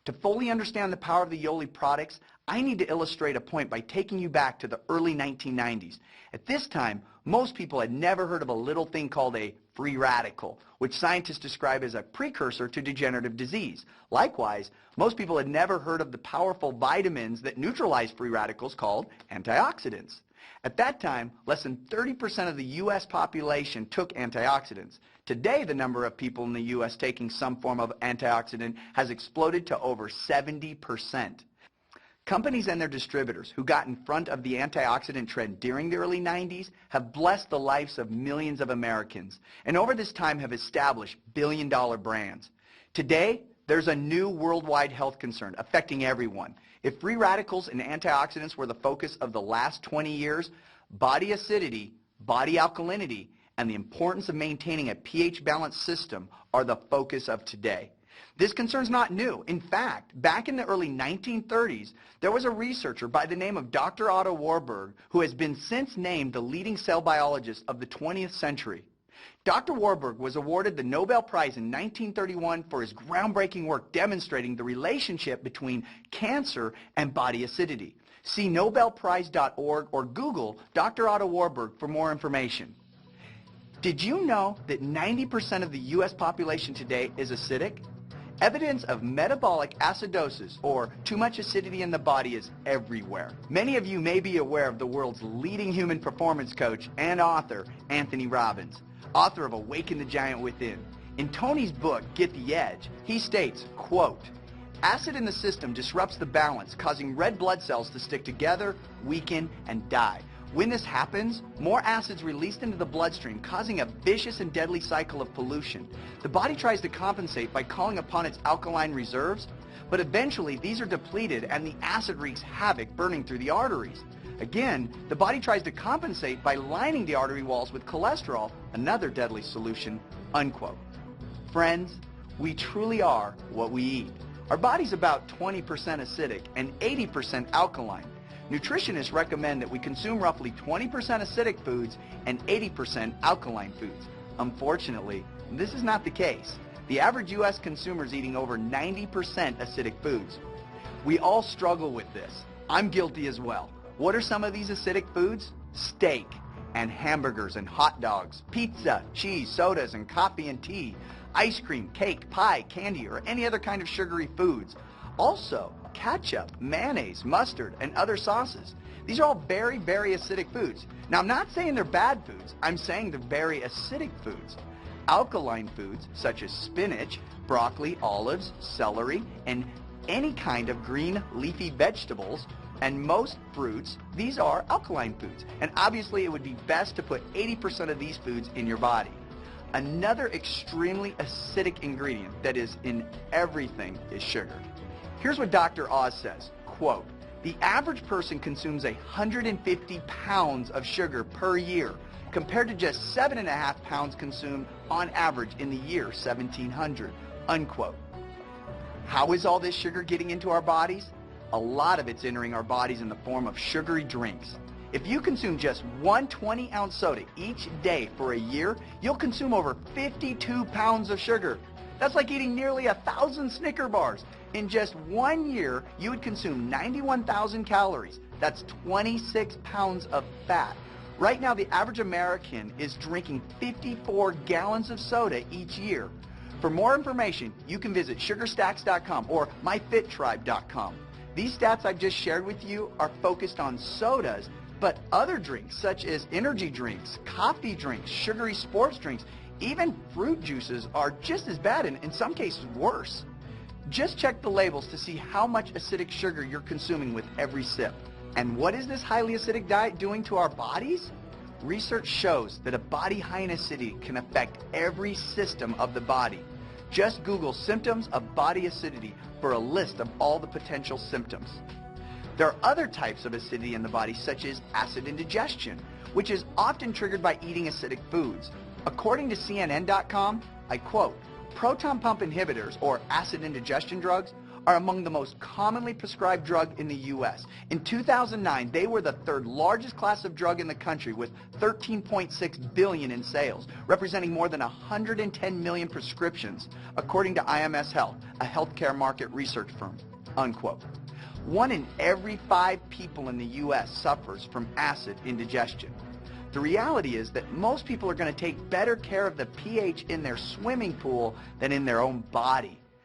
To fully understand the power of the GoYoli products, I need to illustrate a point by taking you back to the early 1990s. At this time, most people had never heard of a little thing called a free radical, which scientists describe as a precursor to degenerative disease. Likewise, most people had never heard of the powerful vitamins that neutralize free radicals called antioxidants. At that time, less than 30% of the U.S. population took antioxidants. Today, the number of people in the U.S. taking some form of antioxidant has exploded to over 70%. Companies and their distributors who got in front of the antioxidant trend during the early 90s have blessed the lives of millions of Americans, and over this time have established billion-dollar brands. Today, there's a new worldwide health concern affecting everyone. If free radicals and antioxidants were the focus of the last 20 years, body acidity, body alkalinity, and the importance of maintaining a pH-balanced system are the focus of today. This concern is not new. In fact, back in the early 1930s, there was a researcher by the name of Dr. Otto Warburg who has been since named the leading cell biologist of the 20th century. Dr. Warburg was awarded the Nobel Prize in 1931 for his groundbreaking work demonstrating the relationship between cancer and body acidity. See nobelprize.org or Google Dr. Otto Warburg for more information. Did you know that 90% of the U.S. population today is acidic? Evidence of metabolic acidosis, or too much acidity in the body, is everywhere. Many of you may be aware of the world's leading human performance coach and author, Anthony Robbins, author of Awaken the Giant Within. In Tony's book, Get the Edge, he states, quote, "Acid in the system disrupts the balance, causing red blood cells to stick together, weaken, and die. When this happens, more acid's released into the bloodstream, causing a vicious and deadly cycle of pollution. The body tries to compensate by calling upon its alkaline reserves, but eventually these are depleted and the acid wreaks havoc, burning through the arteries. Again, the body tries to compensate by lining the artery walls with cholesterol, another deadly solution," unquote. Friends, we truly are what we eat. Our body's about 20% acidic and 80% alkaline. Nutritionists recommend that we consume roughly 20% acidic foods and 80% alkaline foods. Unfortunately, this is not the case. The average U.S. consumer is eating over 90% acidic foods. We all struggle with this. I'm guilty as well. What are some of these acidic foods? Steak and hamburgers and hot dogs, pizza, cheese, sodas, and coffee and tea, ice cream, cake, pie, candy, or any other kind of sugary foods. Also, ketchup, mayonnaise, mustard, and other sauces. These are all very, very acidic foods. Now, I'm not saying they're bad foods. I'm saying they're very acidic foods. Alkaline foods, such as spinach, broccoli, olives, celery, and any kind of green leafy vegetables, and most fruits, these are alkaline foods. And obviously, it would be best to put 80% of these foods in your body. Another extremely acidic ingredient that is in everything is sugar. Here's what Dr. Oz says, quote, "The average person consumes 150 pounds of sugar per year, compared to just 7.5 pounds consumed on average in the year 1700, unquote. How is all this sugar getting into our bodies? A lot of it's entering our bodies in the form of sugary drinks. If you consume just one 20-ounce soda each day for a year, you'll consume over 52 pounds of sugar. That's like eating nearly 1,000 Snicker bars. In just 1 year, you would consume 91,000 calories. That's 26 pounds of fat. Right now, the average American is drinking 54 gallons of soda each year. For more information, you can visit sugarstacks.com or myfittribe.com. These stats I've just shared with you are focused on sodas, but other drinks such as energy drinks, coffee drinks, sugary sports drinks, even fruit juices are just as bad and in some cases worse. Just check the labels to see how much acidic sugar you're consuming with every sip. And what is this highly acidic diet doing to our bodies? Research shows that a body high in acidity can affect every system of the body. Just Google symptoms of body acidity for a list of all the potential symptoms. There are other types of acidity in the body, such as acid indigestion, which is often triggered by eating acidic foods. According to CNN.com, I quote, "Proton pump inhibitors, or acid indigestion drugs, are among the most commonly prescribed drug in the U.S. In 2009, they were the third largest class of drug in the country with $13.6 billion in sales, representing more than 110 million prescriptions, according to IMS Health, a healthcare market research firm, unquote. 1 in every 5 people in the U.S. suffers from acid indigestion. The reality is that most people are going to take better care of the pH in their swimming pool than in their own body.